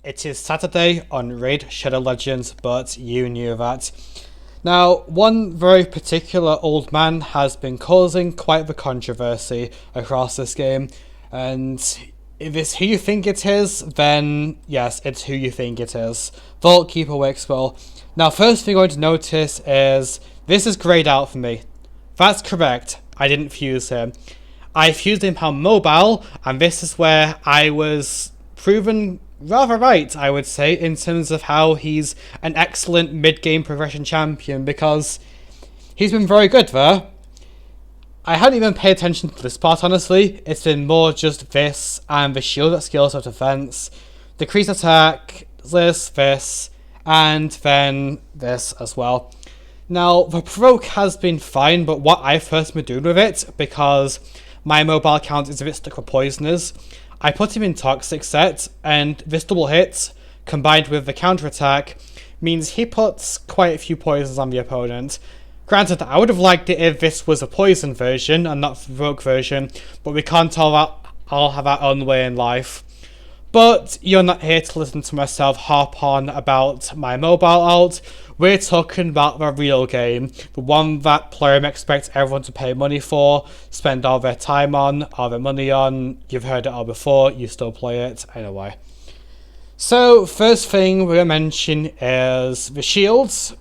It is Saturday on Raid Shadow Legends, but you knew that. Now, one very particular old man has been causing quite the controversy across this game, and if it's who you think it is, then yes, it's who you think it is. Vault Keeper Wixwell. Now, first thing you're going to notice is this is grayed out for me. That's correct, I didn't fuse him. I fused him on mobile, and this is where I was proven rather right, I would say, in terms of how he's an excellent mid-game progression champion, because he's been very good there. I hadn't even paid attention to this part, honestly. It's been more just this, and the shield that scales of defense, decreased attack, this, and then this as well. Now, the provoke has been fine, but what I've personally been doing with it, because my mobile account is a bit stuck with poisoners, I put him in Toxic set, and this double hit, combined with the counter attack, means he puts quite a few poisons on the opponent. Granted, I would have liked it if this was a poison version and not the provoke version, but we can't all have our own way in life. But you're not here to listen to myself harp on about my mobile ult. We're talking about the real game, the one that Plarium expects everyone to pay money for, spend all their time on, all their money on. You've heard it all before, you still play it, anyway. So, first thing we're going to mention is the shields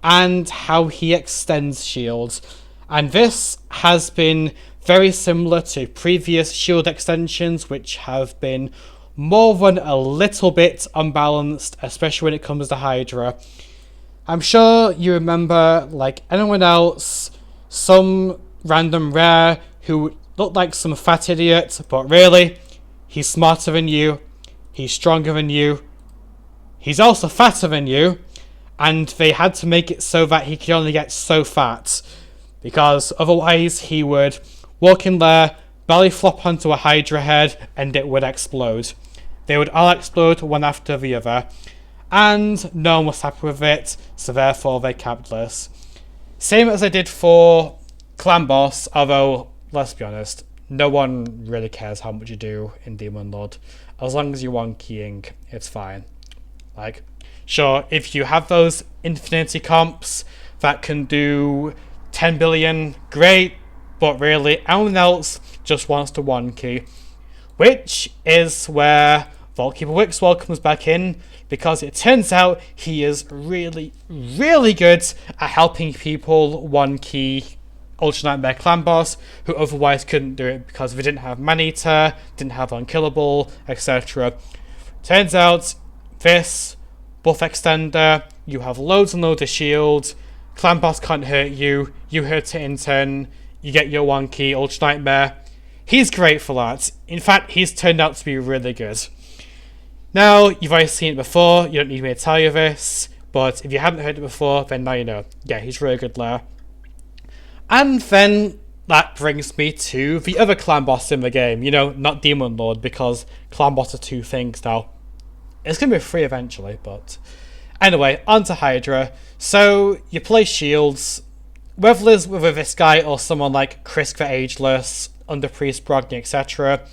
and how he extends shields. And this has been very similar to previous shield extensions, which have been more than a little bit unbalanced, especially when it comes to Hydra. I'm sure you remember, like anyone else, some random rare who looked like some fat idiot, but really, he's smarter than you, he's stronger than you, he's also fatter than you, and they had to make it so that he could only get so fat, because otherwise he would walk in there, belly flop onto a Hydra head, and it would explode. They would all explode one after the other, and no one was happy with it, so therefore they capped this. Same as I did for Clan Boss, although, let's be honest, no one really cares how much you do in Demon Lord. As long as you're one keying, it's fine. Like, sure, if you have those infinity comps that can do 10 billion, great, but really, everyone else just wants to one key. Which is where Vault Keeper Wixwell comes back in, because it turns out he is really, really good at helping people one key Ultra Nightmare Clan Boss who otherwise couldn't do it because they didn't have Man-Eater, didn't have Unkillable, etc. Turns out this buff extender, you have loads and loads of shield, Clan Boss can't hurt you, you hurt it in turn, you get your one key Ultra Nightmare. He's great for that. In fact, he's turned out to be really good. Now, you've already seen it before, you don't need me to tell you this, but if you haven't heard it before, then now you know. Yeah, he's really good there. And then that brings me to the other clan boss in the game, you know, not Demon Lord, because clan boss are two things now. It's going to be free eventually, but anyway, on to Hydra. So, you play shields, whether it's with this guy or someone like Krisk the Ageless, Under Priest Brogni, etc.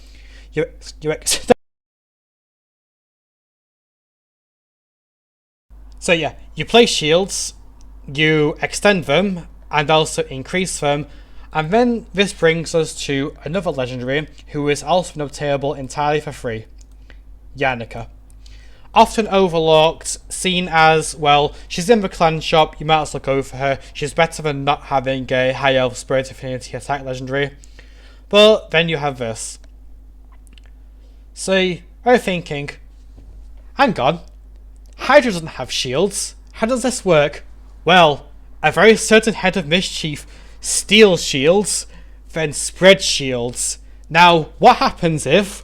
So yeah, you play shields, you extend them, and also increase them, and then this brings us to another legendary who is also obtainable entirely for free. Yannicka. Often overlooked, seen as, well, she's in the clan shop, you might as well go for her, she's better than not having a high elf spirit affinity attack legendary. But then you have this. So, you're thinking, hang on, Hydra doesn't have shields. How does this work? Well, a very certain head of mischief steals shields, then spreads shields. Now, what happens if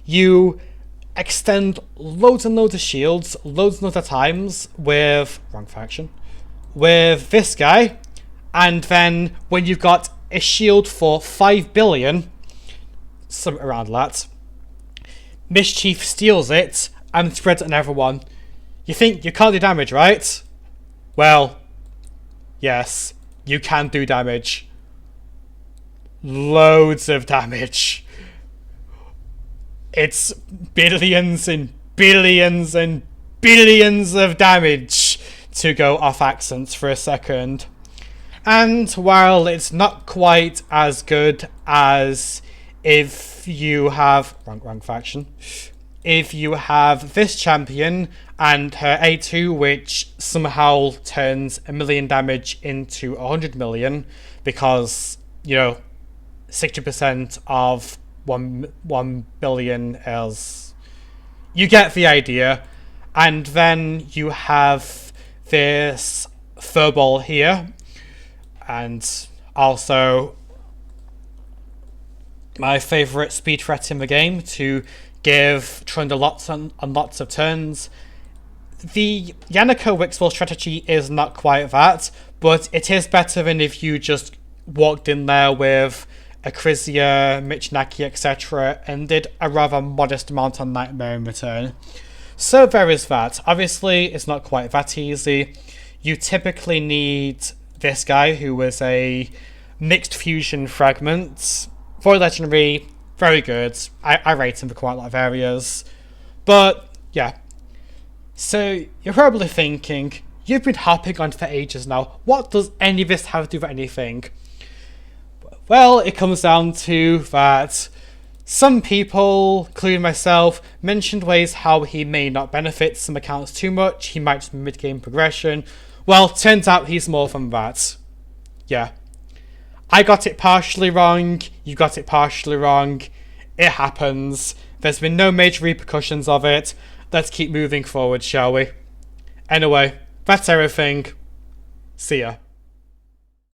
you extend loads and loads of shields, loads and loads of times with, wrong faction, with this guy, and then when you've got a shield for 5 billion, something around that, Mischief steals it and spreads it on everyone. You think you can't do damage, right? Well, yes, you can do damage. Loads of damage. It's billions and billions and billions of damage to go off accents for a second. And while it's not quite as good as if you have... Wrong faction. If you have this champion and her A2, which somehow turns 1 million damage into 100 million, because, 60% of 1 billion is... You get the idea. And then you have this furball here, and also my favourite speed threat in the game to give Trunda lots and lots of turns. The Yannico Wixwell strategy is not quite that, but it is better than if you just walked in there with Acrisia, Michnaki, etc. and did a rather modest amount on Nightmare in return. So there is that. Obviously, it's not quite that easy. You typically need this guy, who is a mixed fusion fragment. Void Legendary, very good. I rate him for quite a lot of areas. But, yeah. So, you're probably thinking, you've been hopping on for ages now. What does any of this have to do with anything? Well, it comes down to that some people, including myself, mentioned ways how he may not benefit some accounts too much. He might just be mid-game progression. Well, turns out he's more than that. Yeah. I got it partially wrong. You got it partially wrong. It happens. There's been no major repercussions of it. Let's keep moving forward, shall we? Anyway, that's everything. See ya.